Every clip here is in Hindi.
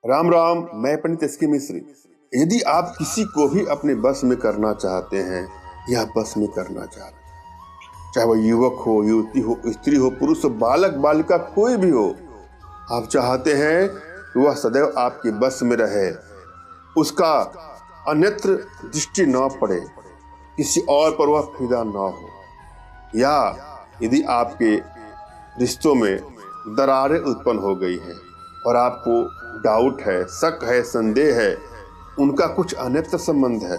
राम राम। मैं पंडित एस के मिश्र। यदि आप किसी को भी अपने बस में करना चाहते हैं या बस में करना चाहते हैं, चाहे वह युवक हो, युवती हो, स्त्री हो, पुरुष हो, बालक बालिका कोई भी हो, आप चाहते हैं कि वह सदैव आपके बस में रहे, उसका अन्यत्र दृष्टि न पड़े, किसी और पर वह फिदा न हो, या यदि आपके रिश्तों में दरारें उत्पन्न हो गई हैं और आपको डाउट है, शक है, संदेह है, उनका कुछ अन्यत्र संबंध है,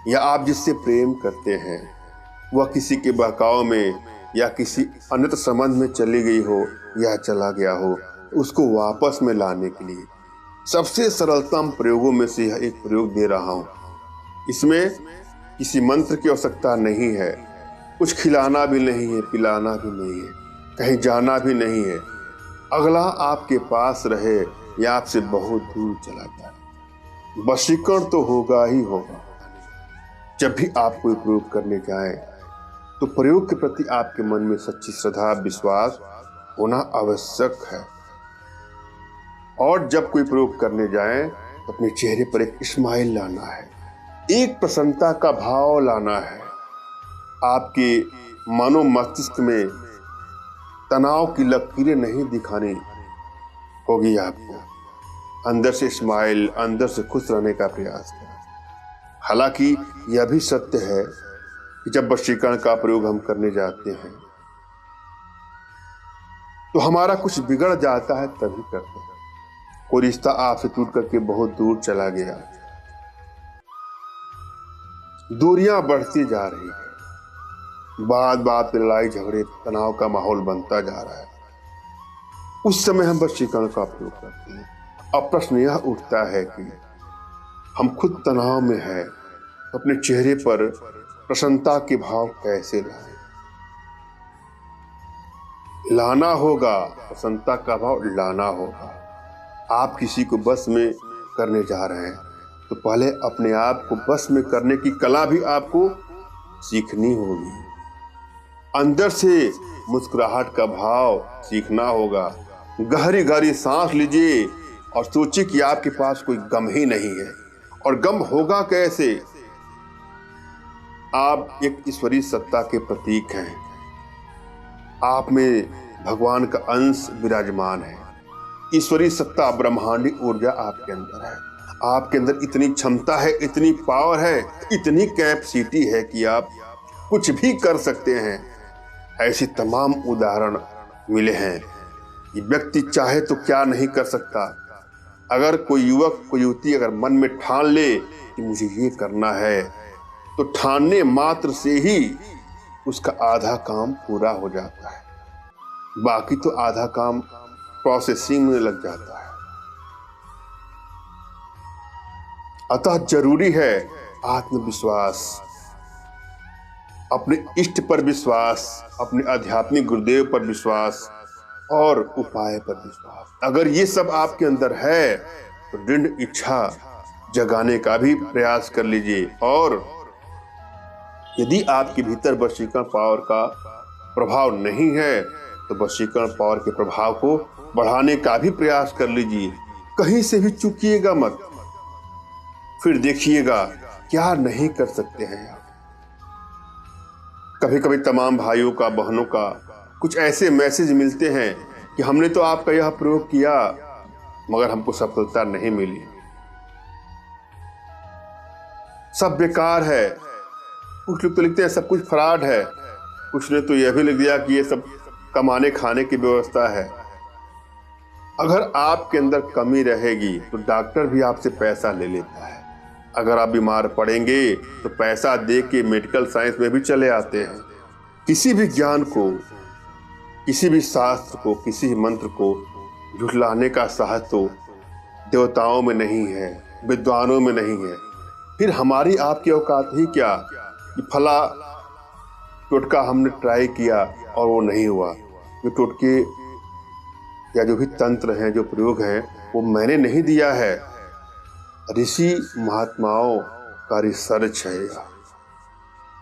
या आप जिससे प्रेम करते हैं वह किसी के बहकाव में या किसी अन्यत्र संबंध में चली गई हो या चला गया हो, उसको वापस में लाने के लिए सबसे सरलतम प्रयोगों में से यह एक प्रयोग दे रहा हूं। इसमें किसी मंत्र की आवश्यकता नहीं है, कुछ खिलाना भी नहीं है, पिलाना भी नहीं है, कहीं जाना भी नहीं है। अगला आपके पास रहे या आपसे बहुत दूर चला जाए, वशीकरण तो होगा ही होगा। जब भी आप कोई प्रयोग करने जाएं तो प्रयोग के प्रति आपके मन में सच्ची श्रद्धा, विश्वास होना आवश्यक है। और जब कोई प्रयोग करने जाएं तो अपने चेहरे पर एक स्माइल लाना है, एक प्रसन्नता का भाव लाना है। आपके मनो मस्तिष्क में तनाव की लकीरें नहीं दिखानी होगी। आपको अंदर से स्माइल, अंदर से खुश रहने का प्रयास करें। हालांकि यह भी सत्य है कि जब वशीकरण का प्रयोग हम करने जाते हैं तो हमारा कुछ बिगड़ जाता है, तभी करते हैं। कोई रिश्ता आपसे टूट करके बहुत दूर चला गया, दूरियां बढ़ती जा रही है, बात बात पे लड़ाई झगड़े, तनाव का माहौल बनता जा रहा है, उस समय हम वशीकरण का प्रयोग करते हैं। अब प्रश्न यह उठता है कि हम खुद तनाव में हैं तो अपने चेहरे पर प्रसन्नता के भाव कैसे लाएं? लाना होगा, प्रसन्नता का भाव लाना होगा। आप किसी को बस में करने जा रहे हैं तो पहले अपने आप को बस में करने की कला भी आपको सीखनी होगी। अंदर से मुस्कुराहट का भाव सीखना होगा। गहरी गहरी सांस लीजिए और सोचिए कि आपके पास कोई गम ही नहीं है। और गम होगा कैसे? आप एक ईश्वरीय सत्ता के प्रतीक हैं। आप में भगवान का अंश विराजमान है। ईश्वरीय सत्ता, ब्रह्मांडी ऊर्जा आपके अंदर है। आपके अंदर इतनी क्षमता है, इतनी पावर है, इतनी कैपेसिटी है कि आप कुछ भी कर सकते हैं। ऐसी तमाम उदाहरण मिले हैं कि व्यक्ति चाहे तो क्या नहीं कर सकता। अगर कोई युवक, कोई युवती अगर मन में ठान ले कि मुझे ये करना है, तो ठानने मात्र से ही उसका आधा काम पूरा हो जाता है, बाकी तो आधा काम प्रोसेसिंग में लग जाता है। अतः जरूरी है आत्मविश्वास, अपने इष्ट पर विश्वास, अपने आध्यात्मिक गुरुदेव पर विश्वास और उपाय पर विश्वास। अगर ये सब आपके अंदर है तो दृढ़ इच्छा जगाने का भी प्रयास कर लीजिए। और यदि आपके भीतर वशीकरण पावर का प्रभाव नहीं है तो वशीकरण पावर के प्रभाव को बढ़ाने का भी प्रयास कर लीजिए। कहीं से भी चूकिएगा मत, फिर देखिएगा क्या नहीं कर सकते हैं आप। कभी कभी तमाम भाइयों का, बहनों का कुछ ऐसे मैसेज मिलते हैं कि हमने तो आपका यह प्रयोग किया मगर हमको सफलता नहीं मिली, सब बेकार है। कुछ लोग तो लिखते हैं सब कुछ फ्रॉड है, कुछ ने तो यह भी लिख दिया कि ये सब कमाने खाने की व्यवस्था है। अगर आपके अंदर कमी रहेगी तो डॉक्टर भी आपसे पैसा ले लेता है। अगर आप बीमार पड़ेंगे तो पैसा दे के मेडिकल साइंस में भी चले आते हैं। किसी भी ज्ञान को, किसी भी शास्त्र को, किसी भी मंत्र को झुठलाने का साहस तो देवताओं में नहीं है, विद्वानों में नहीं है। फिर हमारी आपकी औकात ही क्या कि फला टोटका हमने ट्राई किया और वो नहीं हुआ। जो टोटके या जो भी तंत्र हैं, जो प्रयोग हैं, वो मैंने नहीं दिया है, ऋषि महात्माओं का रिसर्च है।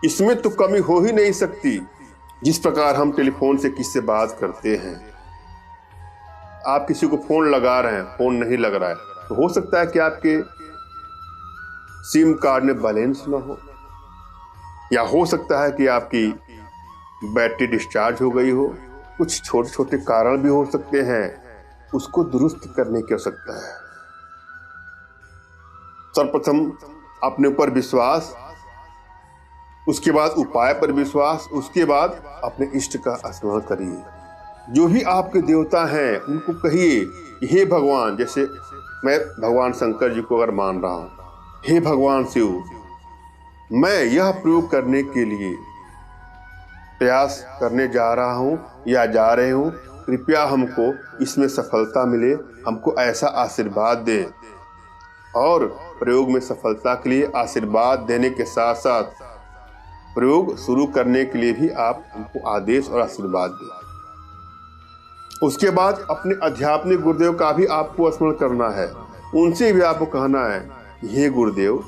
इसमें तो कमी हो ही नहीं सकती। जिस प्रकार हम टेलीफोन से किससे बात करते हैं, आप किसी को फोन लगा रहे हैं, फोन नहीं लग रहा है, तो हो सकता है कि आपके सिम कार्ड में बैलेंस ना हो, या हो सकता है कि आपकी बैटरी डिस्चार्ज हो गई हो। कुछ छोटे छोटे कारण भी हो सकते हैं, उसको दुरुस्त करने की आवश्यकता है। सर्वप्रथम अपने ऊपर विश्वास, उसके बाद उपाय पर विश्वास, उसके बाद अपने इष्ट का स्मरण करिए। जो भी आपके देवता हैं उनको कहिए, हे भगवान, जैसे मैं भगवान शंकर जी को अगर मान रहा हूं, हे भगवान शिव, मैं यह प्रयोग करने के लिए प्रयास करने जा रहा हूं या जा रहे हूं, कृपया हमको इसमें सफलता मिले, हमको ऐसा आशीर्वाद दें। और प्रयोग में सफलता के लिए आशीर्वाद देने के साथ साथ प्रयोग शुरू करने के लिए भी आप हमको आदेश और आशीर्वाद दें। उसके बाद अपने आध्यात्मिक गुरुदेव का भी आपको स्मरण करना है, उनसे भी आपको कहना है, हे गुरुदेव,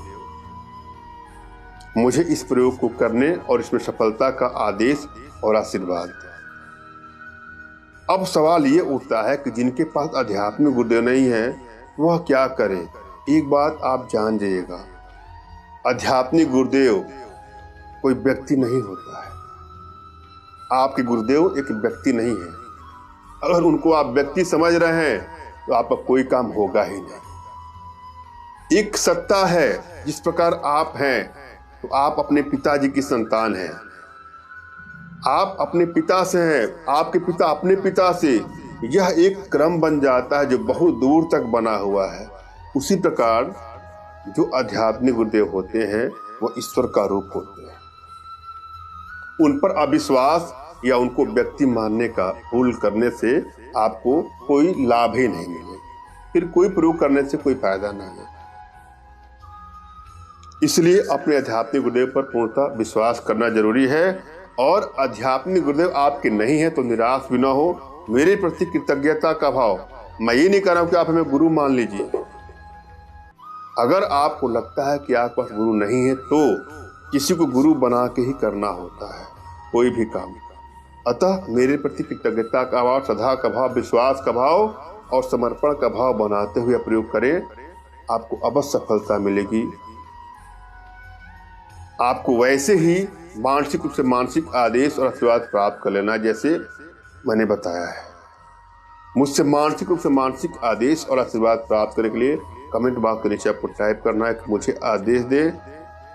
मुझे इस प्रयोग को करने और इसमें सफलता का आदेश और आशीर्वाद। अब सवाल ये उठता है कि जिनके पास आध्यात्मिक गुरुदेव नहीं है वह क्या करें। एक बात आप जान जाइएगा, आध्यात्मिक गुरुदेव कोई व्यक्ति नहीं होता है। आपके गुरुदेव एक व्यक्ति नहीं है। अगर उनको आप व्यक्ति समझ रहे हैं तो आपका कोई काम होगा ही नहीं। एक सत्ता है, जिस प्रकार आप हैं तो आप अपने पिताजी की संतान हैं, आप अपने पिता से हैं, आपके पिता अपने पिता से। यह एक क्रम बन जाता है जो बहुत दूर तक बना हुआ है। उसी प्रकार जो आध्यात्मिक गुरुदेव होते हैं वह ईश्वर का रूप होते हैं। उन पर अविश्वास या उनको व्यक्ति मानने का भूल करने से आपको कोई लाभ ही नहीं मिले, फिर कोई प्रयोग करने से कोई फायदा नहीं है। इसलिए अपने आध्यात्मिक गुरुदेव पर पूर्णतः विश्वास करना जरूरी है। और आध्यात्मिक गुरुदेव आपके नहीं है तो निराश भी ना हो, मेरे प्रति कृतज्ञता का भाव। मैं ये नहीं कह रहा हूं कि आप हमें गुरु मान लीजिए। अगर आपको लगता है कि आपके पास गुरु नहीं है तो किसी को गुरु बना के ही करना होता है कोई भी काम। अतः मेरे प्रति कृतज्ञता का भाव, श्रद्धा का भाव, विश्वास का भाव और समर्पण का भाव बनाते हुए प्रयोग करें, आपको अवश्य सफलता मिलेगी। आपको वैसे ही मानसिक रूप से मानसिक आदेश और आशीर्वाद प्राप्त कर लेना जैसे मैंने बताया है। मुझसे मानसिक रूप से मानसिक आदेश और आशीर्वाद प्राप्त करने के लिए कमेंट बॉक्स के नीचे आपको टाइप करना है कि मुझे आदेश दे।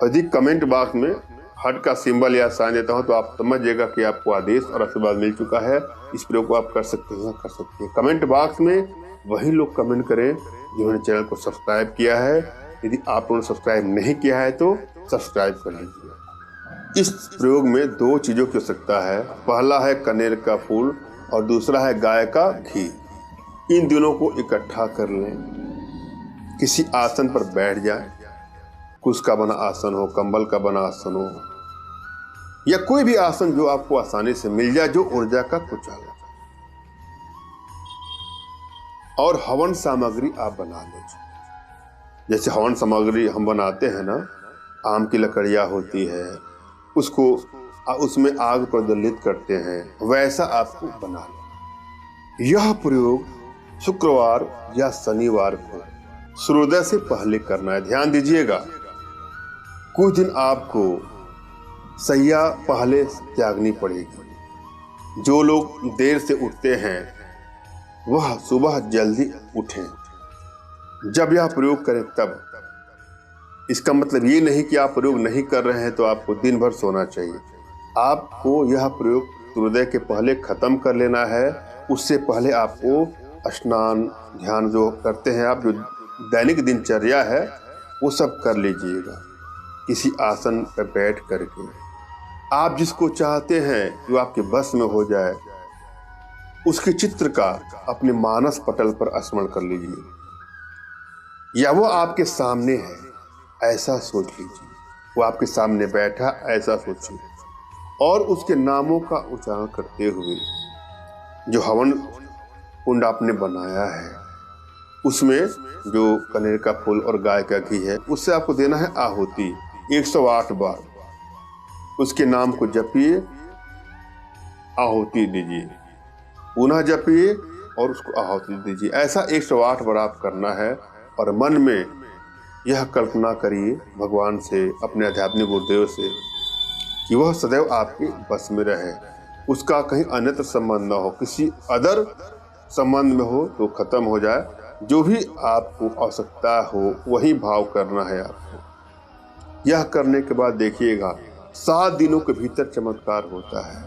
यदि कमेंट बॉक्स में हार्ट का सिंबल या साइन देता हूं तो आप समझिएगा कि आपको आदेश और आशीर्वाद मिल चुका है। इस प्रयोग को आप कर सकते हैं। कमेंट बॉक्स में वही लोग कमेंट करें जिन्होंने चैनल को सब्सक्राइब किया है। यदि आप लोगों ने सब्सक्राइब नहीं किया है तो सब्सक्राइब कर लीजिए। इस प्रयोग में दो चीजों की आवश्यकता है। पहला है कनेर का फूल और दूसरा है गाय का घी। इन दोनों को इकट्ठा कर लें, किसी आसन पर बैठ जाएं, कुश का बना आसन हो, कंबल का बना आसन हो, या कोई भी आसन जो आपको आसानी से मिल जाए, जो ऊर्जा का कुछ हो। और हवन सामग्री आप बना लीजिए। जैसे हवन सामग्री हम बनाते हैं ना, आम की लकड़ियाँ होती है, उसको उसमें आग प्रज्वलित करते हैं, वैसा आपको बना लो। यह प्रयोग शुक्रवार या शनिवार को सूर्योदय से पहले करना है। ध्यान दीजिएगा, कुछ दिन आपको सैया पहले त्यागनी पड़ेगी। जो लोग देर से उठते हैं वह सुबह जल्दी उठें। जब यह प्रयोग करें तब। इसका मतलब ये नहीं कि आप प्रयोग नहीं कर रहे हैं तो आपको दिन भर सोना चाहिए। आपको यह प्रयोग सूर्योदय के पहले खत्म कर लेना है। उससे पहले आपको स्नान, ध्यान जो करते हैं आप, जो दैनिक दिनचर्या है वो सब कर लीजिएगा। किसी आसन पर बैठ करके आप जिसको चाहते हैं जो आपके बस में हो जाए, उसके चित्र का अपने मानस पटल पर स्मरण कर लीजिए, या वो आपके सामने है ऐसा सोच लीजिए। वो आपके सामने बैठा ऐसा सोचिए और उसके नामों का उच्चारण करते हुए जो हवन कुंड आपने बनाया है उसमें जो कनेर का फूल और गाय का घी है उससे आपको देना है आहुति 108 बार। उसके नाम को जपिए, आहुति दीजिए, पुनः जपिए और उसको आहुति दीजिए। ऐसा 108 बार आप करना है और मन में यह कल्पना करिए भगवान से, अपने आध्यात्मिक गुरुदेव से, कि वह सदैव आपके बस में रहे, उसका कहीं अन्यत्र संबंध न हो, किसी अदर संबंध में हो तो खत्म हो जाए। जो भी आपको आवश्यकता हो वही भाव करना है आपको। यह करने के बाद देखिएगा 7 दिनों के भीतर चमत्कार होता है।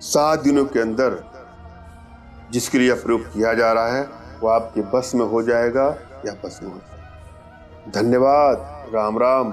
7 दिनों के अंदर जिसके लिए प्रयोग किया जा रहा है वो आपके बस में हो जाएगा या बस में हो जाएगा। धन्यवाद। राम राम।